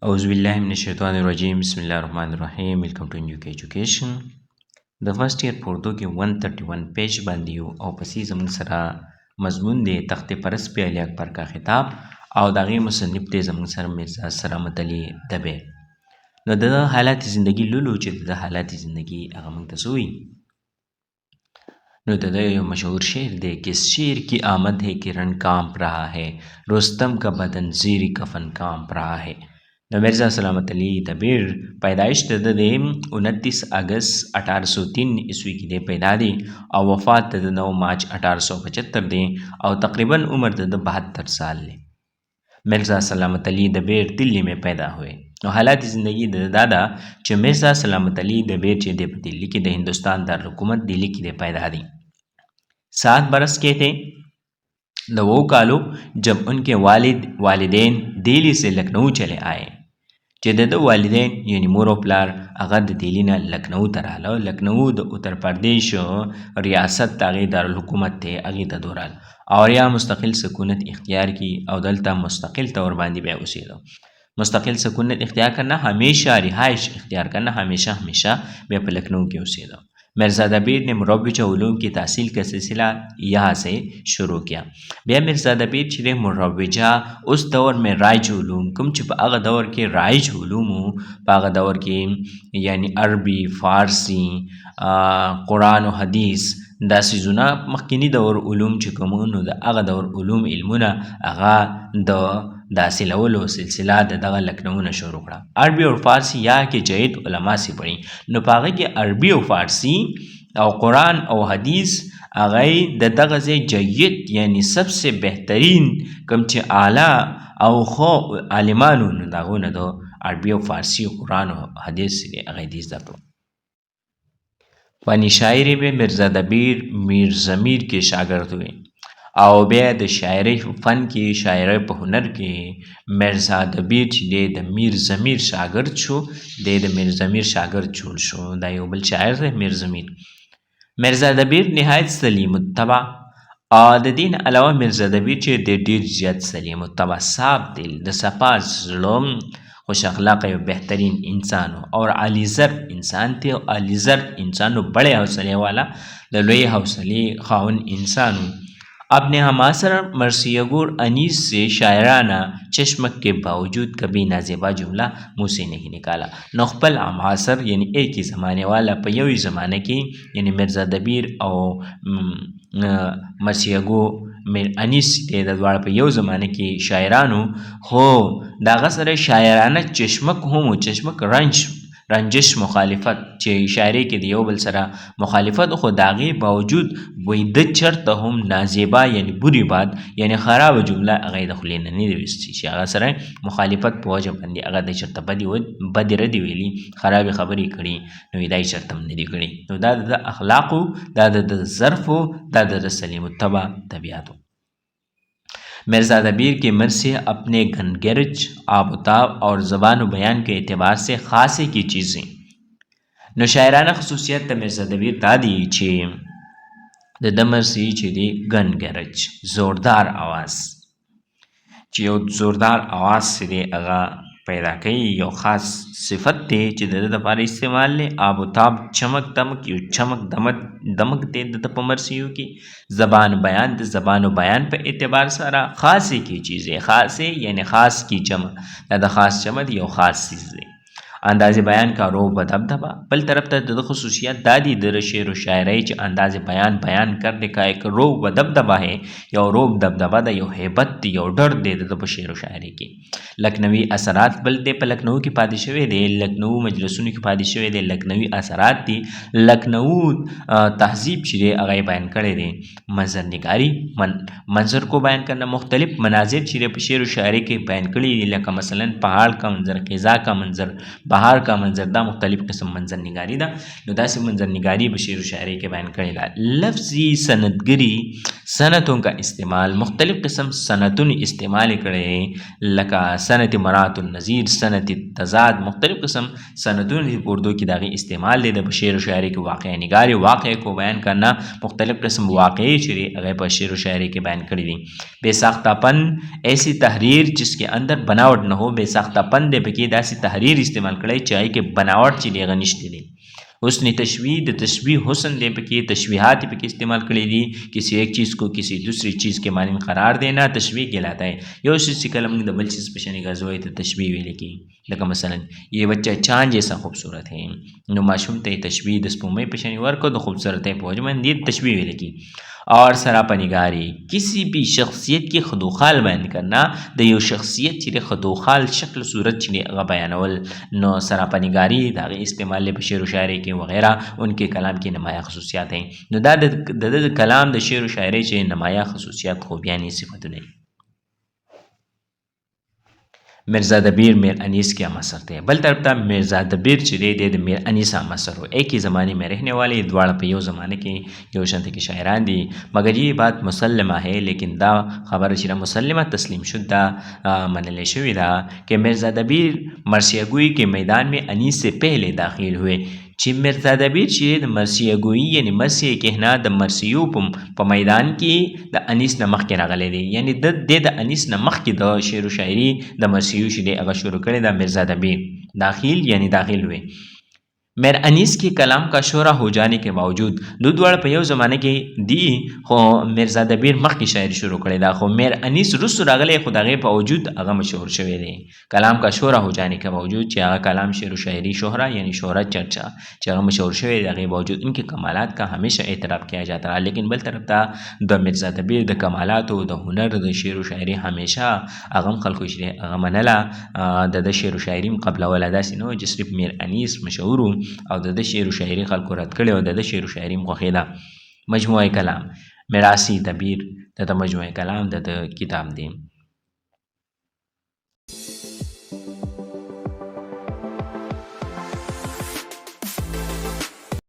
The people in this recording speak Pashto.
اعوذ باللہ من الشیطان الرجیم بسم اللہ الرحمن الرحیم ویلکم ټو نیو ایجوکیشن د فرست ایئر په اردو کې 131 پیج باندې یو او پسې زموږ سره مضمون دی تخت پرس پہ علی اکبر کا خطاب او د هغې مصنف دی زموږ سره مرزا سلامت علي دبیر. نو د حالات زندگی لولو چې د حالات زندگی هغه موږ ته څه وایي. نو د یو مشہور شعر دی کہ شیر کی آمد ہے کہ رن کانپ رہا ہے، رستم کا بدن زیر کفن کانپ رہا ہے. نو مرزا سلامت علي دبیر پیدائش د 29 اگست 1803 عیسوی کې دی پیدا دی او وفات د 9 مارچ 1875 دی او تقریباً عمر د 72 سال دی. مرزا سلامت علي دبیر دلی میں پیدا ہوئے. نو حالات زندگی د دادا چې مرزا سلامت علي دبیر چې دی په دلی کې د ہندوستان دارالحکومت دلی کې دی پیدا دی. 7 برس کے تھے د وہ کالو جب ان کے والدین دلی سے لکھنؤ چلے آئے. چې د والدین یعنی مور او پلار هغه د دلی نه لکھنؤ ته راغله. لکھنؤ د اتر پردیش ریاست د هغې دارالحکومت دی، هغې ته دورال او یا مستقل سکونت اختیار کی او دلته مستقل طور باندې بیا اوسېده. مستقل سکونت اختیار کرنا ہمیشہ رہائش اختیار کرنا ہمیشہ بیا په لکھنؤ کې اوسېده. مرزا دبیر نے مروجہ علوم کی تحصیل کا سلسلہ یہاں سے شروع کیا. بیا مرزا دبیر چې مروجہ اس دور میں رائج علوم کوم چې په هغه دور کې رائج علوم په هغه دور کې یعنی عربي، فارسی، قرآن و حدیث دا سیزونه مخکینی دور علوم چې کوم نو د هغه دور علوم علمونه هغه د داخلولو سلسلہ د دغه لکھنؤ نه شروع کړه. عربی اور فارسی یا کې جید علماء سے پڑھی. نو په هغه کې عربی او فارسی او قرآن او حدیث هغه د دغه ځای جید یعنی سب سے بهترین کوم چې اعلی او خو عالمانو نو دغه نه دو عربی او فارسی او قرآن او حدیث دی هغه دې زده کړو. فنی شاعری میں مرزا دبیر میر ضمیر کے شاگرد ہوئے او بیا د شاعری فن کې شاعری په هنر کې مرزا دبیر چې دی د میر ضمیر شاگرد شو، دی د میر ضمیر شاگرد جوړ شو. دا یو بل شاعر دی میر ضمیر. مرزا دبیر نهایت سلیم الطبع او د دین علاوه مرزا دبیر چې د ډیر زیات سلیم الطبع صاف دل د صفا زړه خوش اخلاق یو بہترین انسان اور عالی ضرب انسان تھے. عالی ضرب انسان بڑے حوصلے والا د لوی حوصلے خاون انسان. اپنے ہماثر مرثیہ انیس سے شاعرانہ چشمک کے باوجود کبھی نازیبا جملہ منہ سے نہیں نکالا. نو خپل ہماثر یعنی ایک ہی زمانے والا په یوی زمانه کې یعنی مرزا دبیر او مرثیہ انیس دی د دواړه په یو زمانه کې شاعرانو خو دغه سره شاعرانه چشمک هم چشمک رنجش مخالفت چې شاعری کې د یو بل سره مخالفت خو د هغې باوجود وایي د چرته هم نازیبا یعنی بری باد یعنی خرابه جمله هغه د خولې نه نه دی ویستې چې هغه سره مخالفت په وجه باندې هغه د چرته بدې ردې ویلي خرابې خبرې کړي نو دا یې چرته هم نه دي کړي. نو دا د اخلاقو دا د ظرفو دا د سلیم الطبع طبیعتو. مرزا دبیر کے مرثیے اپنے گنگرج آب و تاب اور زبان و بیان کے اعتبار سے خاصے کی چیزیں. نو شاعرانه خصوصیت د مرزا دبیر دا دی چې د مرثی چې دی گنگرج زوردار آواز چې یو زوردار آواز چې دی هغه پیدا کوي یو خاص صفت دی چې د لپاره استعمال لې. آب و تاب چمک دمک یو چمک دمک دی د په مرثیو کې. زبان بیان د زبان و بیان په اعتبار سره خاصی کی چیزیں خاصے یعنی خاص کی جمع دا د خاص جمع یو خاص چیز دی. انداز بیان کا روب و دبدبا بل طرف ته د خصوصیت دادی در شعر و شاعری چې انداز بیان کرنے کا ایک روب و دبدبا ہے یو روب دبدبا دا یو حیبت دی یو ډر دی د شعر و شاعری کې. لکھنوی اثرات بل دی په لکھنؤ کې پاتې شوی دی. لکھنؤ مجلسونو کې پاتې شوی دی. لکھنوی اثرات دی. لکھنؤ تہذیب چې دی هغه بیان کړی دی. منظر نگاری منظر کو بیان کرنا مختلف مناظر چې دی په شعر و شاعری کې بیان کړي دي لکه مثلا پہاڑ کا منظر، خزاں کا منظر، بہار کا منظر. دا مختلف قسم منظر نگاری دا. نو داسې منظر نگاری په شعر و شاعری کې بیان کړی دا. لفظی سندګری صنعتوں کا استعمال، مختلف قسم صنعتون استعمال کړي لکه صنعت مرات النظیر، صنعت تضاد، مختلف قسم صنعتون اردو کی داغی استعمال دے د شعر و شاعری کے واقعہ نگاری واقعے کو بیان کرنا، مختلف قسم واقعی چری اگر پر شعر و شاعری کے بیان کری دی. بے ساختہ پن ایسی تحریر جس کے اندر بناوٹ نہ ہو، بے ساختہ پن دے بقید ایسی تحریر استعمال کړي چاہے کہ بناوٹ چلی غنشت دی. حسن تشبیہ د تشبیہ حسن دے پکی تشبیہات پکی استعمال کړي دي، کسی ایک چیز کو کسی دوسری چیز کے معنی میں قرار دینا تشبیہ کہلاتا ہے. یو چیز کلم د بل چیز پشانی غزوی ته تشبیہ ویل کی. لکه مثلا یہ بچہ چاند جیسا خوبصورت ہے، نو معشوم ته تشبیہ د سپومې پشانی ورکو د خوبصورت ہے په وجه باندې تشبیہ ویل کی. اور سراپا نگاری کسی بھی شخصیت کی خدوخال بیان کرنا، د یو شخصیت چې خدوخال شکل صورت چې هغه بیانول، نو سراپا نگاری دا استعمال له شعر و شاعری کې وغیرہ ان کے کلام کی نمایاں خصوصیات ہیں. نو دا د کلام د شعر و شاعری چې نمایاں خصوصیات خوبیانی صفتونه. مرزا دبیر میر انیس کے ہم اثر تھے. بل طرف تھا مرزا دبیر چرے دے میر انیس ہم اثر ہو، ایک ہی زمانے میں رہنے والے دوڑ پہ یو زمانے کے یو شنت کے شاعران دی. مگر یہ بات مسلمہ ہے، لیکن دا خبر چرا مسلمہ تسلیم شدہ منلے شوی دا کہ مرزا دبیر مرثیہ گوئی کے میدان میں انیس سے پہلے داخل ہوئے. چې مرزا دبیر چې د مرثیه گویی یعنی مرثیه کهنا د مرثیو په میدان کې د انیس نه مخکې راغلی دی، یعنی د انیس نه مخکې د شعر و شاعري د مرثیو چې دی هغه شروع کړی دا مرزا دبیر داخل یعنی داخل ہوئے. میر انیس کے کلام کا شہرہ ہو جانے کے باوجود دو دوڑ په یو زمانه کې دی، خو مرزا دبیر مخکې شاعری شروع کړی دا، خو میر انیس رسو راغلی، خو د هغې باوجود هغه مشهور شوی دی. کلام کا شہرہ ہو جانے کے باوجود چې هغه کلام شعر و شاعری شہرہ یعنی شہرت چرچا چې هغه مشهور شوی دی، هغې باوجود ان کے کمالات کا ہمیشہ اعتراف کیا جاتا رہا. لیکن بل طرف ته د مرزا دبیر د کمالات او د هنر د شعر و شاعری ہمیشہ هغه خلکو چې هغه منله د شعر و شاعری قبلوله، داسې نه چې صرف میر انیس مشهور او د شعر و شاعری خلکو رد کړي او د شعر و شاعری مخیدا. مجموعه کلام میراثی دبیر د مجموعه کلام د کتاب دی.